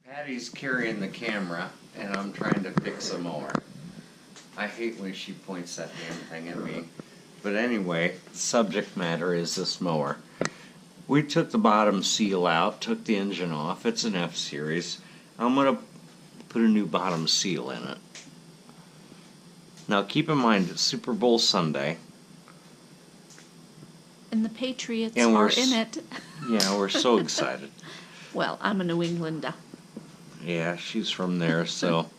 Patty's carrying the camera, and I'm trying to fix a mower. I hate when she points that damn thing at me. But anyway, the subject matter is this mower. We took the bottom seal out, took the engine off. It's an F-Series. I'm going to put a new bottom seal in it. Now keep in mind, it's Super Bowl Sunday. And the Patriots And are in it. Yeah, we're so excited. Well, I'm a New Englander. Yeah, she's from there, so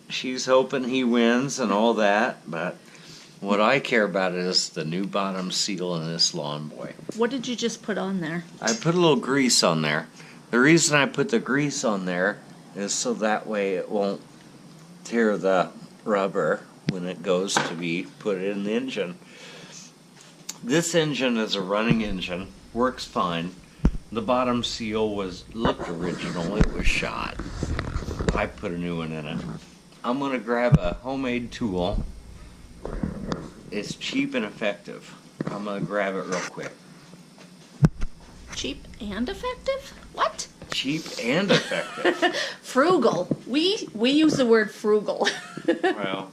she's hoping he wins and all that, but what I care about is the new bottom seal in this lawn boy. What did you just put on there? I put a little grease on there. The reason I put the grease on there is so that way it won't tear the rubber when it goes to be put in the engine. This engine is a running engine, works fine. The bottom seal looked original, it was shot. I put a new one in it. I'm going to grab a homemade tool. It's cheap and effective. I'm going to grab it real quick. Cheap and effective? What? Cheap and effective. Frugal. We use the word frugal. Well,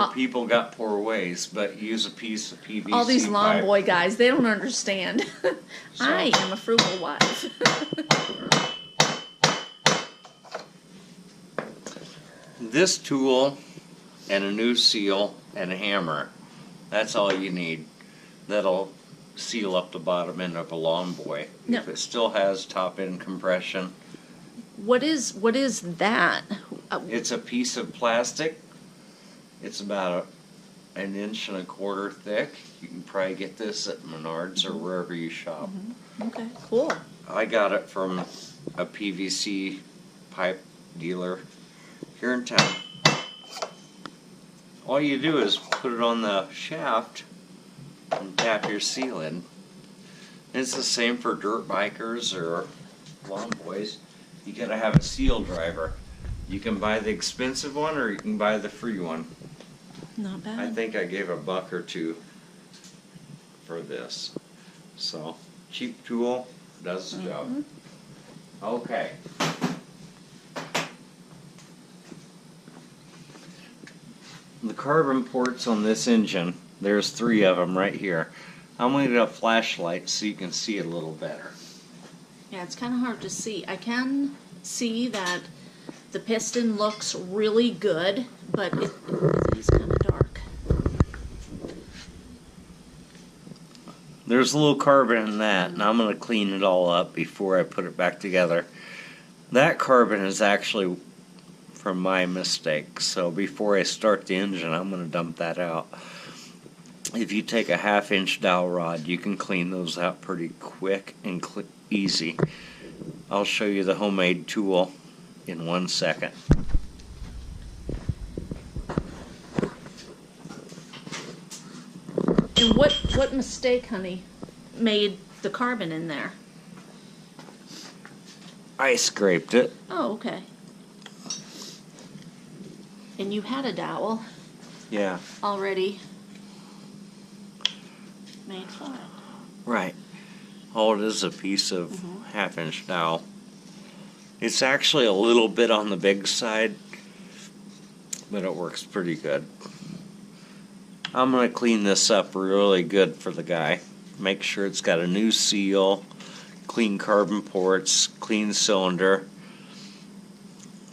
poor people got poor ways, but use a piece of PVC All these lawn pipe. boy guys, they don't understand. So- I am a frugal wife. This tool and a new seal and a hammer, that's all you need. That'll seal up the bottom end of a lawn boy. No. If it still has top end compression, What is that? it's a piece of plastic. It's about an inch and a quarter thick. You can probably get this at Menards or wherever you shop. Okay, cool. I got it from a PVC pipe dealer here in town. All you do is put it on the shaft and tap your seal in. And it's the same for dirt bikers or lawn boys. You gotta have a seal driver. You can buy the expensive one or you can buy the free one. Not bad. I think I gave $1 or $2 for this. So, cheap tool, does the job. Okay. The carbon ports on this engine, there's 3 of them right here. I'm going to get a flashlight so you can see it a little better. Yeah, it's kind of hard to see. I can see that the piston looks really good, but it's kind of dark. There's a little carbon in that, and I'm going to clean it all up before I put it back together. That carbon is actually from my mistake, so before I start the engine, I'm going to dump that out. If you take a 1/2 inch dowel rod, you can clean those out pretty quick and easy. I'll show you the homemade tool in 1 second. And what mistake, honey, made the carbon in there? I scraped it. Oh, okay. And you had a dowel Yeah, already made for it. right. All it is a piece of 1/2 inch dowel. It's actually a little bit on the big side, but it works pretty good. I'm going to clean this up really good for the guy. Make sure it's got a new seal, clean carbon ports, clean cylinder.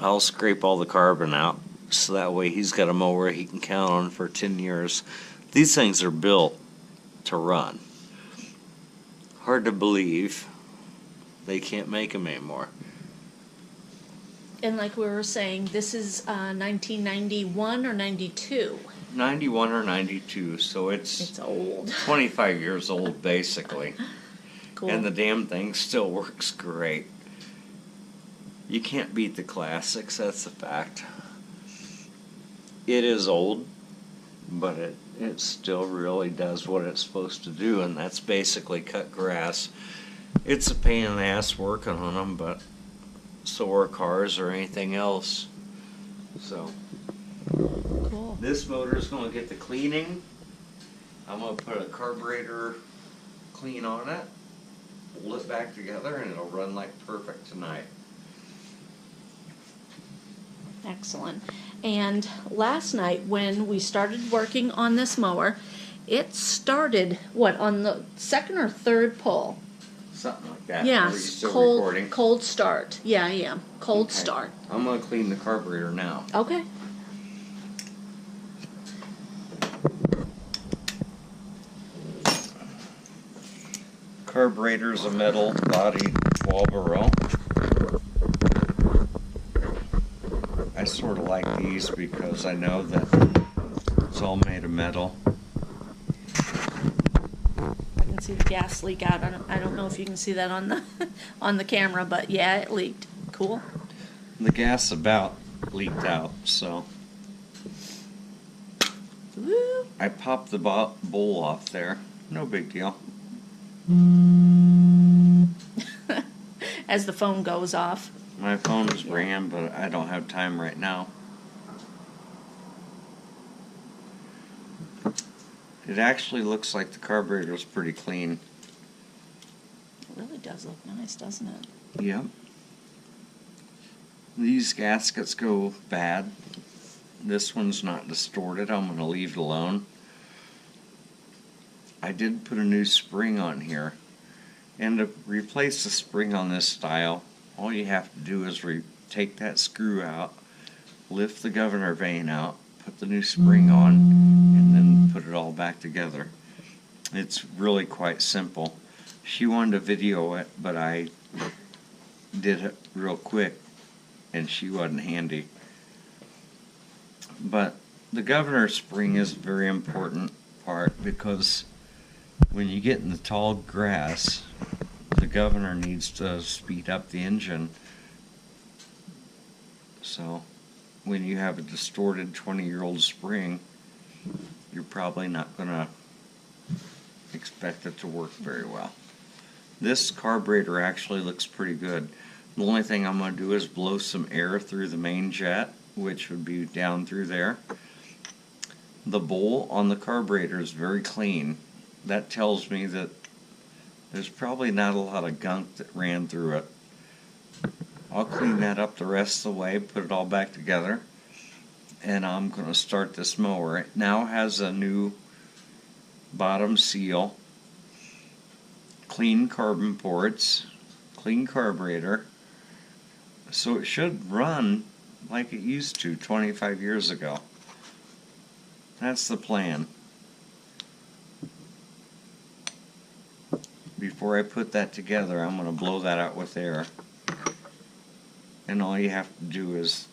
I'll scrape all the carbon out so that way he's got a mower he can count on for 10 years. These things are built to run. Hard to believe they can't make them anymore. And like we were saying, this is 1991 or 92. 91 or 92, so It's old. 25 years old basically. Cool. And the damn thing still works great. You can't beat the classics, that's a fact. It is old, but it still really does what it's supposed to do, and that's basically cut grass. It's a pain in the ass working on them, but so are cars or anything else. So Cool. this motor is going to get the cleaning. I'm going to put a carburetor clean on it. pull it back together and it'll run like perfect tonight. Excellent. And last night when we started working on this mower, it started, what, on the second or third pull? Something like that. Yeah, Are you still recording? cold start. Yeah, I am. Cold Okay. start. I'm going to clean the carburetor now. Okay. Carburetor's a metal body 12-row. I sort of like these because I know that it's all made of metal. I can see the gas leak out. I don't know if you can see that on the on the camera, but yeah, it leaked. Cool. The gas about leaked out, so Woo. I popped the bowl off there. No big deal. As the phone goes off. My phone's ringing, but I don't have time right now. It actually looks like the carburetor's pretty clean. It really does look nice, doesn't it? Yep. These gaskets go bad. This one's not distorted. I'm going to leave it alone. I did put a new spring on here. And to replace the spring on this style, all you have to do is take that screw out, lift the governor vane out, put the new spring on, and then put it all back together. It's really quite simple. She wanted to video it, but I did it real quick, and she wasn't handy. But the governor spring is a very important part because when you get in the tall grass, the governor needs to speed up the engine. So when you have a distorted 20-year-old spring, you're probably not going to expect it to work very well. This carburetor actually looks pretty good. The only thing I'm going to do is blow some air through the main jet, which would be down through there. The bowl on the carburetor is very clean. That tells me that there's probably not a lot of gunk that ran through it. I'll clean that up the rest of the way, put it all back together, and I'm going to start this mower. It now has a new bottom seal, clean carbon ports, clean carburetor, so it should run like it used to 25 years ago. That's the plan. Before I put that together, I'm going to blow that out with air. And all you have to do is,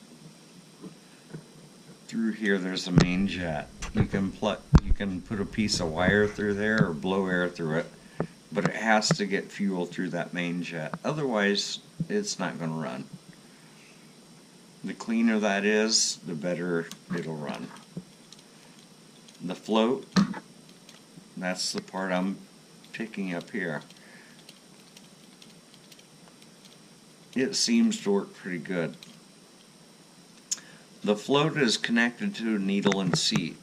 through here there's a main jet. You can put a piece of wire through there or blow air through it, but it has to get fuel through that main jet. Otherwise, it's not going to run. The cleaner that is, the better it'll run. The float, that's the part I'm picking up here. It seems to work pretty good. The float is connected to a needle and seat,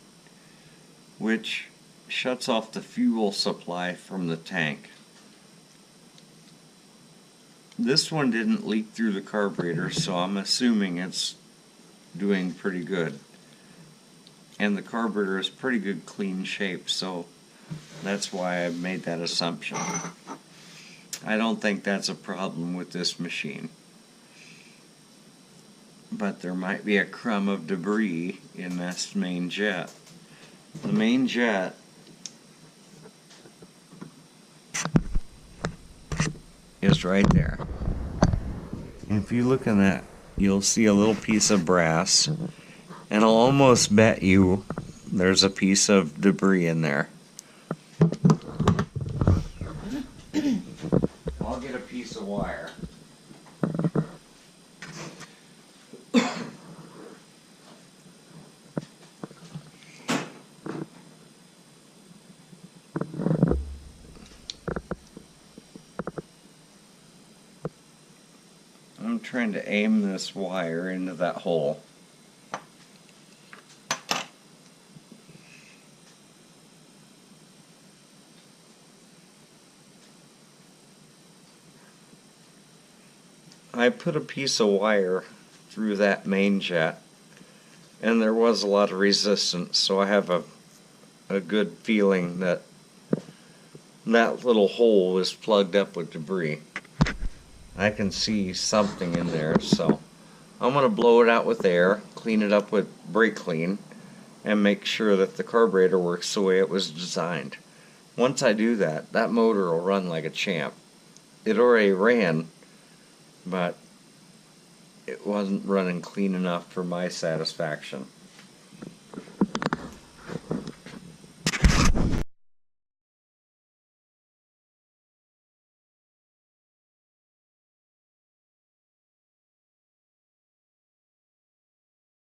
which shuts off the fuel supply from the tank. This one didn't leak through the carburetor, so I'm assuming it's doing pretty good. And the carburetor is pretty good clean shape, so that's why I made that assumption. I don't think that's a problem with this machine. But there might be a crumb of debris in this main jet. The main jet is right there. And if you look in that, you'll see a little piece of brass. And I'll almost bet you there's a piece of debris in there. I'll get a piece of wire. I'm trying to aim this wire into that hole. I put a piece of wire through that main jet, and there was a lot of resistance, so I have a good feeling that that little hole was plugged up with debris. I can see something in there, so I'm going to blow it out with air, clean it up with brake clean, and make sure that the carburetor works the way it was designed. Once I do that, that motor will run like a champ. It already ran, but it wasn't running clean enough for my satisfaction.